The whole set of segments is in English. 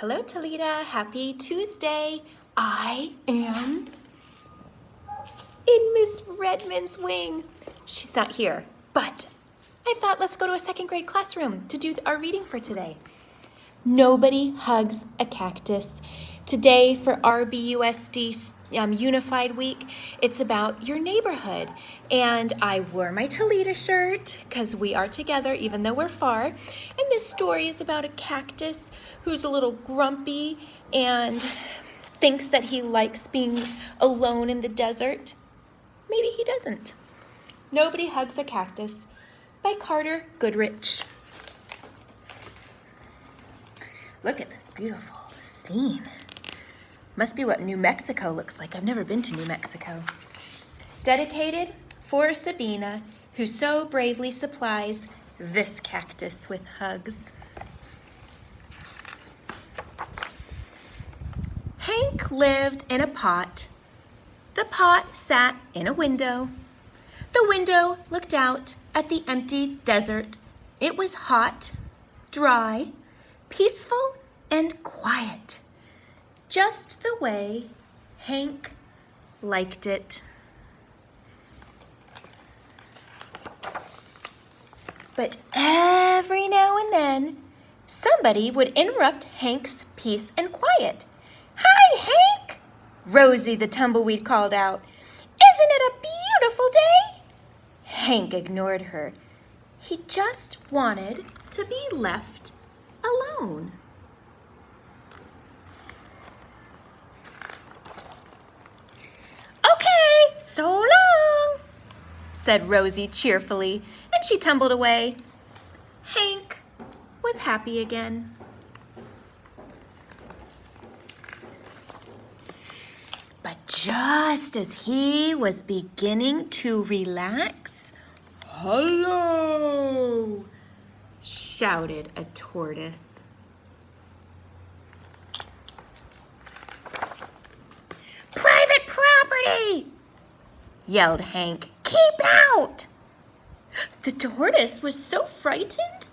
Hello, Talita. Happy Tuesday. I am in Miss Redmond's wing. She's not here, but I thought let's go to a second grade classroom to do our reading for today. Nobody hugs a cactus. Today for RBUSD Unified Week, it's about your neighborhood. And I wore my Talita shirt because we are together even though we're far. And this story is about a cactus who's a little grumpy and thinks that he likes being alone in the desert. Maybe he doesn't. Nobody Hugs a Cactus by Goodrich. Look at this beautiful scene. Must be what New Mexico looks like. I've never been to New Mexico. Dedicated for Sabina, who so bravely supplies this cactus with hugs. Hank lived in a pot. The pot sat in a window. The window looked out at the empty desert. It was hot, dry, peaceful, and quiet. Just the way Hank liked it. But every now and then, somebody would interrupt Hank's peace and quiet. "Hi, Hank!" Rosie the tumbleweed called out. "Isn't it a beautiful day?" Hank ignored her. He just wanted to be left alone. "Okay, so long," said Rosie cheerfully, and she tumbled away. Hank was happy again. But just as he was beginning to relax, "Hello!" shouted a tortoise. "Private property!" yelled Hank. "Keep out!" The tortoise was so frightened,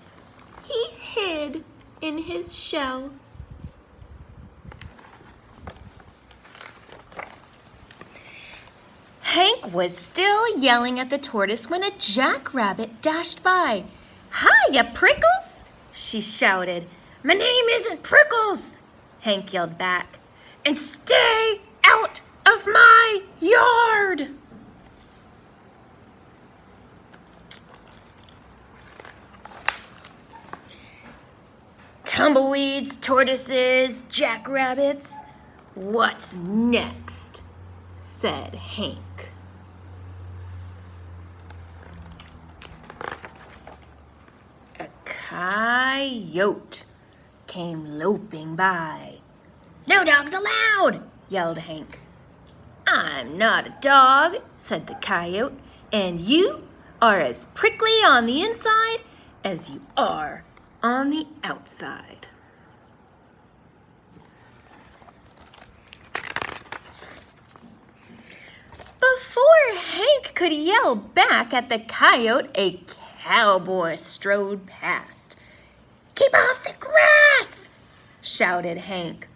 he hid in his shell. Hank was still yelling at the tortoise when a jackrabbit dashed by. "Hiya, Prickles!" she shouted. "My name isn't Prickles!" Hank yelled back. "And stay out of my yard!" Tumbleweeds, tortoises, jackrabbits. "What's next?" said Hank. A coyote came loping by. "No dogs allowed!" yelled Hank. "I'm not a dog," said the coyote, "and you are as prickly on the inside as you are on the outside." Before Hank could yell back at the coyote, a cowboy strode past. "Keep off the grass!" shouted Hank.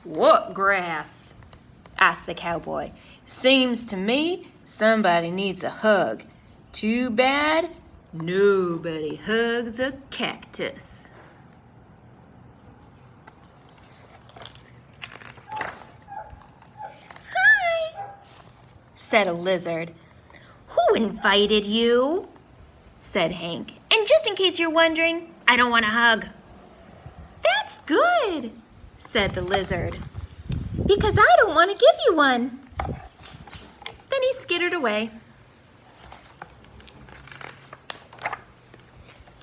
"What grass?" asked the cowboy. "Seems to me somebody needs a hug. Too bad nobody hugs a cactus." "Hi," said a lizard. "Who invited you?" said Hank. "And just in case you're wondering, I don't want a hug." "That's good," said the lizard, "because I don't want to give you one." Then he skittered away.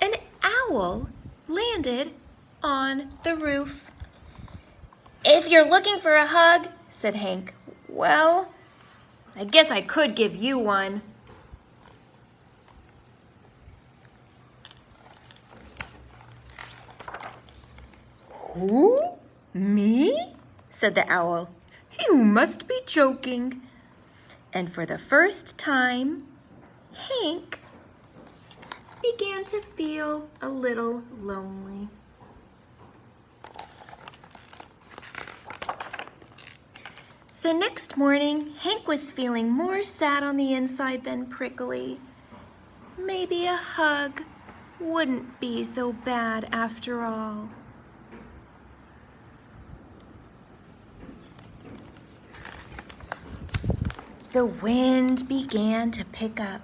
An owl landed on the roof. "If you're looking for a hug," said Hank, "well, I guess I could give you one." "Who? Me?" said the owl. "You must be joking." And for the first time, Hank began to feel a little lonely. The next morning, Hank was feeling more sad on the inside than prickly. Maybe a hug wouldn't be so bad after all. The wind began to pick up.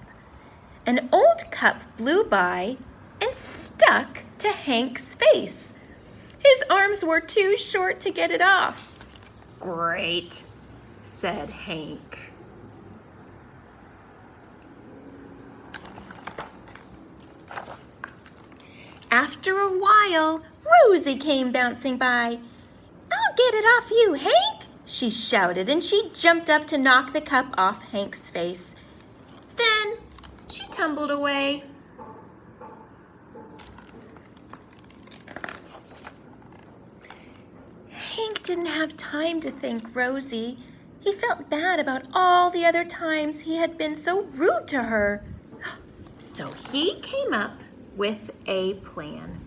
An old cup blew by and stuck to Hank's face. His arms were too short to get it off. "Great," said Hank. After a while, Rosie came bouncing by. "I'll get it off you, Hank," she shouted, and she jumped up to knock the cup off Hank's face. Then she tumbled away. Hank didn't have time to thank Rosie. He felt bad about all the other times he had been so rude to her. So he came up with a plan.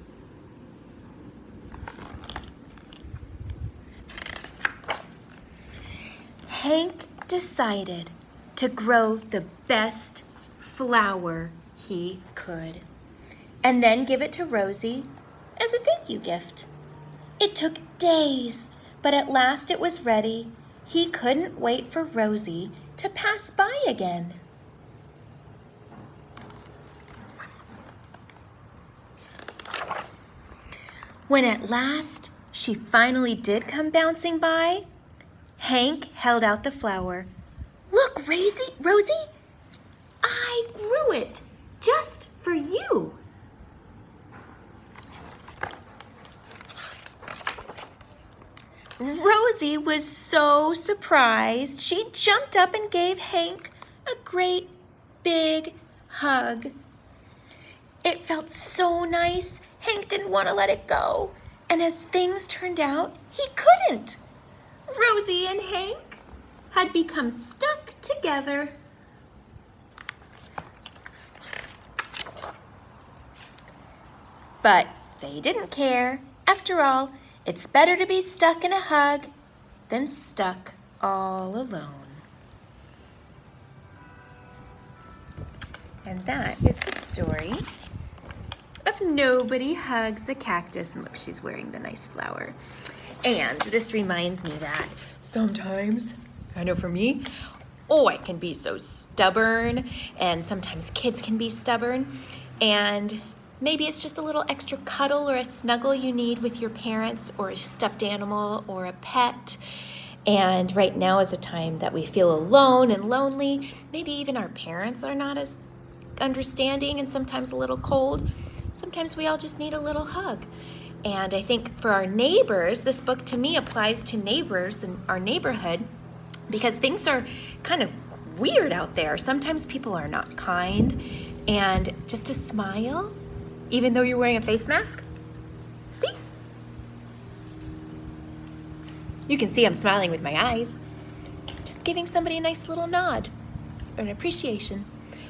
Hank decided to grow the best flower he could and then give it to Rosie as a thank you gift. It took days, but at last it was ready. He couldn't wait for Rosie to pass by again. When at last she finally did come bouncing by, Hank held out the flower. "Look, Rosie, I grew it just for you." Rosie was so surprised, she jumped up and gave Hank a great big hug. It felt so nice, Hank didn't want to let it go. And as things turned out, he couldn't. Rosie and Hank had become stuck together. But they didn't care. After all, it's better to be stuck in a hug than stuck all alone. And that is the story of Nobody Hugs a Cactus. And look, she's wearing the nice flower. And this reminds me that sometimes, I know for me, I can be so stubborn, and sometimes kids can be stubborn, and maybe it's just a little extra cuddle or a snuggle you need with your parents or a stuffed animal or a pet. And right now is a time that we feel alone and lonely. Maybe even our parents are not as understanding and sometimes a little cold. Sometimes we all just need a little hug. And I think for our neighbors, this book to me applies to neighbors in our neighborhood because things are kind of weird out there. Sometimes people are not kind, and just a smile, even though you're wearing a face mask. See? You can see I'm smiling with my eyes. Just giving somebody a nice little nod or an appreciation.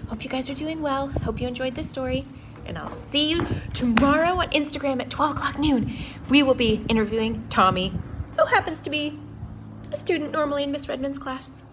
Hope you guys are doing well. Hope you enjoyed this story. And I'll see you tomorrow on Instagram at 12 o'clock noon. We will be interviewing Tommy, who happens to be a student normally in Miss Redmond's class.